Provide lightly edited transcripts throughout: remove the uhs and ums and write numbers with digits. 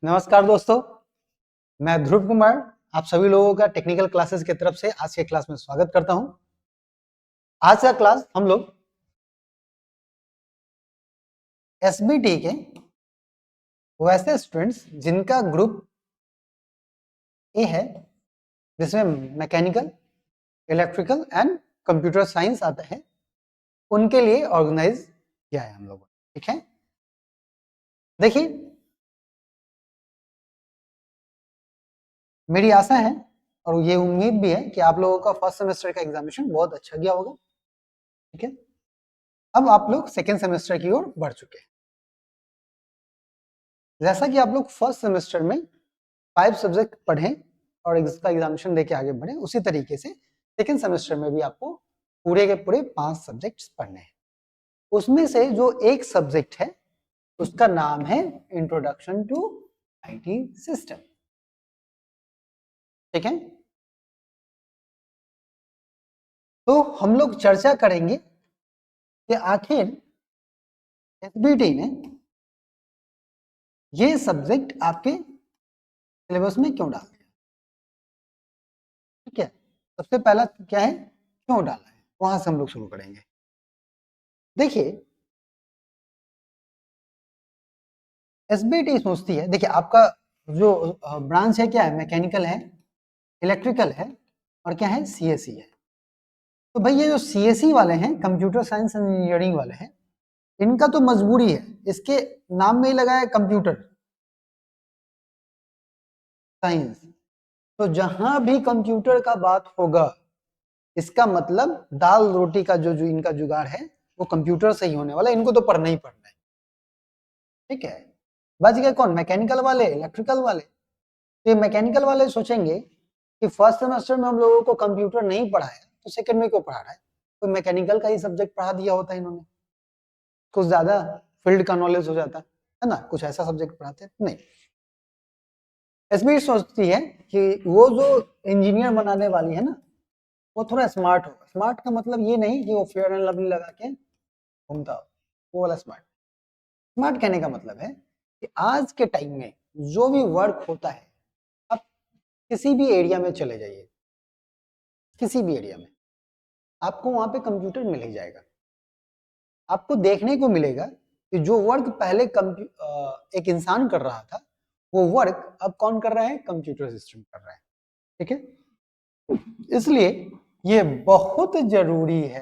नमस्कार दोस्तों, मैं ध्रुव कुमार आप सभी लोगों का टेक्निकल क्लासेस की तरफ से आज के क्लास में स्वागत करता हूं। आज का क्लास हम लोग एसबीटी के वैसे स्टूडेंट्स जिनका ग्रुप ए है, जिसमें mechanical, electrical and computer science आता है, उनके लिए ऑर्गेनाइज किया है हम लोगों ने। ठीक है, देखिए मेरी आशा है और ये उम्मीद भी है कि आप लोगों का फर्स्ट सेमेस्टर का एग्जामिनेशन बहुत अच्छा गया होगा। ठीक है, अब आप लोग सेकेंड सेमेस्टर की ओर बढ़ चुके हैं। जैसा कि आप लोग फर्स्ट सेमेस्टर में 5 सब्जेक्ट पढ़ें और इसका एग्जामिनेशन देके आगे बढ़े, उसी तरीके से सेकेंड सेमेस्टर में भी आपको पूरे के पूरे 5 सब्जेक्ट्स पढ़ने हैं। उसमें से जो एक सब्जेक्ट है उसका नाम है इंट्रोडक्शन टू आईटी सिस्टम। ठीक है, तो हम लोग चर्चा करेंगे कि आखिर एसबीटी ने ये सब्जेक्ट आपके सिलेबस में क्यों डाल दिया। ठीक है, सबसे पहला क्या है, क्यों डाला है, वहां से हम लोग शुरू करेंगे। देखिए एसबीटी सोचती है, देखिए आपका जो ब्रांच है क्या है, मैकेनिकल है, इलेक्ट्रिकल है और क्या है, सीएसई है। तो भाई ये जो सीएसई वाले हैं, कंप्यूटर साइंस एंड इंजीनियरिंग वाले हैं, इनका तो मजबूरी है, इसके नाम में ही लगा है कंप्यूटर साइंस। तो जहां भी कंप्यूटर का बात होगा, इसका मतलब दाल रोटी का जो इनका जुगाड़ है वो कंप्यूटर से ही होने वाला है, इनको तो पढ़ना ही पढ़ना है। ठीक है, बच गए कौन, मैकेनिकल वाले, इलेक्ट्रिकल वाले। तो ये मैकेनिकल वाले सोचेंगे कि फर्स्ट सेमेस्टर में हम लोगों को कंप्यूटर नहीं पढ़ाया तो सेकंड में क्यों पढ़ा रहा है, तो मैकेनिकल का ही सब्जेक्ट पढ़ा दिया होता है इन्होंने, कुछ ज्यादा फील्ड का नॉलेज हो जाता है ना, कुछ ऐसा सब्जेक्ट पढ़ाते हैं नहीं। एसबी सोचती है कि वो जो इंजीनियर बनाने वाली है ना, वो थोड़ा स्मार्ट होगा। स्मार्ट का मतलब ये नहीं कि वो फेयर एंड लवली लगा के घूमता हो, वो वाला स्मार्ट। स्मार्ट कहने का मतलब है कि आज के टाइम में जो भी वर्क होता है, आप किसी भी एरिया में चले जाइए, किसी भी एरिया में आपको वहां पे कंप्यूटर मिल ही जाएगा। आपको देखने को मिलेगा कि जो वर्क पहले एक इंसान कर रहा था, वो वर्क अब कौन कर रहा है, कंप्यूटर सिस्टम कर रहा है। ठीक है, इसलिए ये बहुत जरूरी है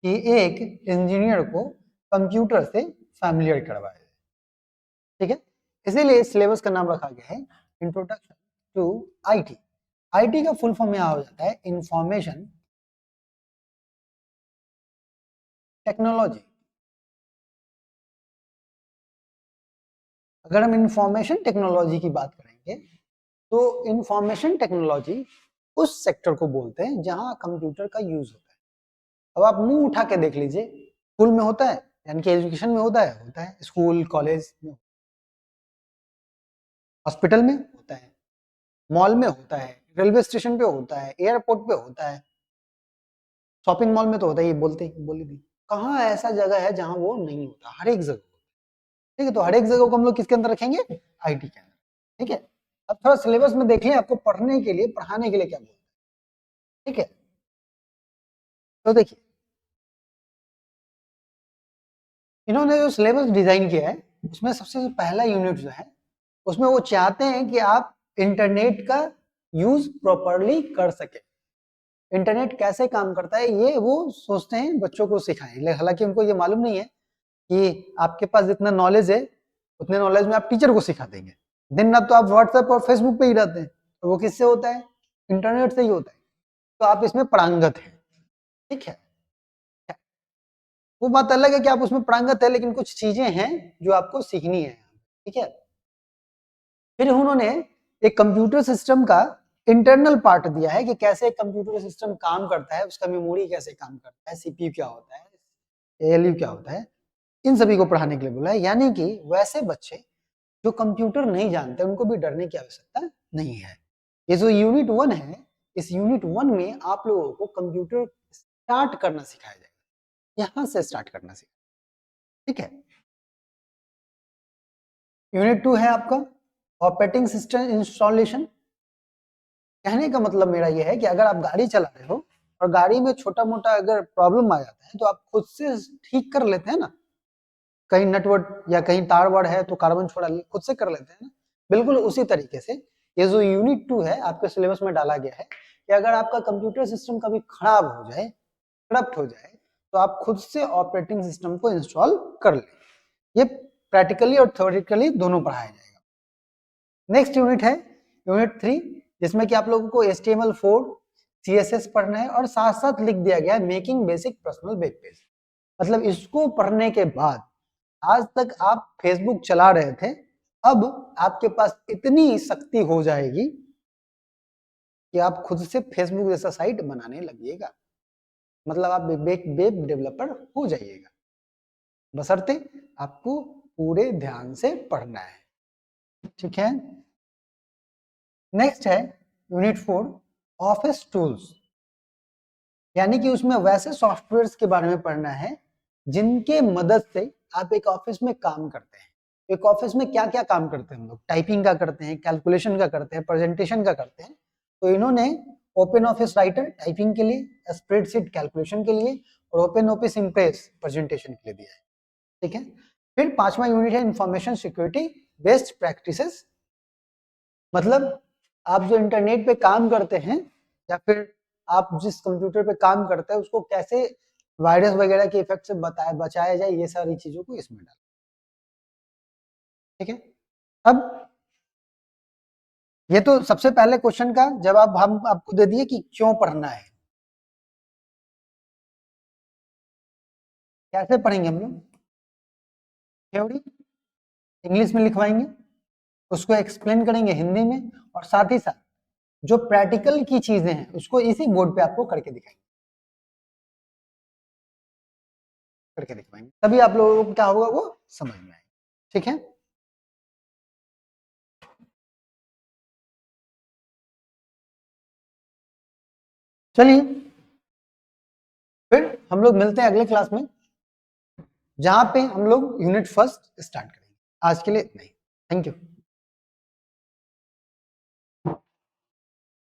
कि एक इंजीनियर को कंप्यूटर से फैमिलियर करवाया जाए। ठीक है, इसीलिए सिलेबस का नाम रखा गया है इंट्रोडक्शन टू आईटी। आईटी का फुल फॉर्म यहां हो जाता है इंफॉर्मेशन टेक्नोलॉजी। अगर हम इंफॉर्मेशन टेक्नोलॉजी की बात करेंगे तो इंफॉर्मेशन टेक्नोलॉजी उस सेक्टर को बोलते हैं जहां कंप्यूटर का यूज होता है। अब आप मुंह उठा के देख लीजिए, स्कूल में होता है, यानी कि एजुकेशन में होता है स्कूल कॉलेज में, हॉस्पिटल में होता है, मॉल में होता है, रेलवे स्टेशन पे होता है, एयरपोर्ट पे होता है, शॉपिंग मॉल में तो होता है, ये बोली थी। कहाँ ऐसा जगह है जहां वो नहीं होता, हर एक जगह। ठीक है, तो हर एक जगह को हम लोग किसके अंदर रखेंगे, आईटी के अंदर। ठीक है, अब थोड़ा सिलेबस में देख लें आपको पढ़ने के लिए, पढ़ाने के लिए क्या बोलते हैं। ठीक है, तो देखिए इन्होंने जो सिलेबस डिजाइन किया है उसमें सबसे पहला यूनिट जो है, उसमें वो चाहते हैं कि आप इंटरनेट का यूज प्रॉपरली कर सके। इंटरनेट कैसे काम करता है ये वो सोचते हैं बच्चों को सिखाएं, हालांकि उनको ये मालूम नहीं है कि आपके पास जितना नॉलेज है उतने नॉलेज में आप टीचर को सिखा देंगे। दिन रात तो आप व्हाट्सएप और फेसबुक पे ही रहते हैं, तो वो किससे होता है, इंटरनेट से ही होता है। तो आप इसमें पारंगत हैं। ठीक है, वो बात अलग है कि आप उसमें पारंगत है, लेकिन कुछ चीजें हैं जो आपको सीखनी है। ठीक है, फिर उन्होंने एक कंप्यूटर सिस्टम का इंटरनल पार्ट दिया है कि कैसे कंप्यूटर सिस्टम काम करता है, उसका मेमोरी कैसे काम करता है, सीपीयू क्या होता है, एएलयू क्या होता है, इन सभी को पढ़ाने के लिए बोला है। यानी कि वैसे बच्चे जो कंप्यूटर नहीं जानते उनको भी डरने की आवश्यकता नहीं है। ये जो यूनिट 1 है, इस यूनिट 1 में आप लोगों को कंप्यूटर स्टार्ट करना सिखाया जाएगा, यहां से स्टार्ट करना सिखाया। ठीक है, यूनिट 2 है आपका ऑपरेटिंग सिस्टम इंस्टॉलेशन, कहने का मतलब मेरा ये है कि अगर आप गाड़ी चला रहे हो और गाड़ी में छोटा मोटा अगर प्रॉब्लम आ जाता है तो आप खुद से ठीक कर लेते हैं ना, कहीं नटवर्ट या कहीं तार वार है तो कार्बन छोड़ा खुद से कर लेते हैं ना। बिल्कुल उसी तरीके से ये जो यूनिट 2 है आपके सिलेबस में डाला गया है कि अगर आपका कंप्यूटर सिस्टम कभी खराब हो जाए, करप्ट हो जाए, तो आप खुद से ऑपरेटिंग सिस्टम को इंस्टॉल कर लें। ये प्रैक्टिकली और थ्योरेटिकली दोनों पढ़ाया जाएगा। नेक्स्ट यूनिट है यूनिट 3, जिसमें कि आप लोगों को HTML4 CSS पढ़ना है और साथ साथ लिख दिया गया है making basic personal web page. मतलब इसको पढ़ने के बाद आज तक आप फेसबुक चला रहे थे, अब आपके पास इतनी शक्ति हो जाएगी कि आप खुद से फेसबुक जैसा साइट बनाने लगिएगा। मतलब आप वेब डेवलपर हो जाइएगा, बशर्ते आपको पूरे ध्यान से पढ़ना है। ठीक है। नेक्स्ट है यूनिट 4 ऑफिस टूल्स, यानी कि उसमें वैसे सॉफ्टवेयर्स के बारे में पढ़ना है जिनके मदद से आप एक ऑफिस में काम करते हैं। एक ऑफिस में क्या क्या काम करते हैं हम लोग, टाइपिंग का करते हैं, कैलकुलेशन का करते हैं, प्रेजेंटेशन का करते हैं। तो इन्होंने ओपन ऑफिस राइटर टाइपिंग के लिए, स्प्रेडशीट कैलकुलेशन के लिए और ओपन ऑफिस इम्प्रेस प्रेजेंटेशन के लिए दिया है। ठीक है। फिर 5वां यूनिट है इंफॉर्मेशन सिक्योरिटी बेस्ट प्रैक्टिसेस, मतलब आप जो इंटरनेट पे काम करते हैं या फिर आप जिस कंप्यूटर पे काम करते हैं उसको कैसे वायरस वगैरह के इफेक्ट से बचाया जाए, ये सारी चीजों को इसमें डाल। ठीक है। अब ये तो सबसे पहले क्वेश्चन का जवाब हम आपको दे दिए कि क्यों पढ़ना है। कैसे पढ़ेंगे हम लोग, थ्योरी इंग्लिश में लिखवाएंगे, उसको एक्सप्लेन करेंगे हिंदी में, और साथ ही साथ जो प्रैक्टिकल की चीजें हैं उसको इसी बोर्ड पे आपको करके दिखाएंगे, तभी आप लोगों को क्या होगा, वो समझ में आएगा। ठीक है। चलिए फिर हम लोग मिलते हैं अगले क्लास में, जहां पे हम लोग यूनिट 1 स्टार्ट करेंगे। आज के लिए इतना ही। Thank you.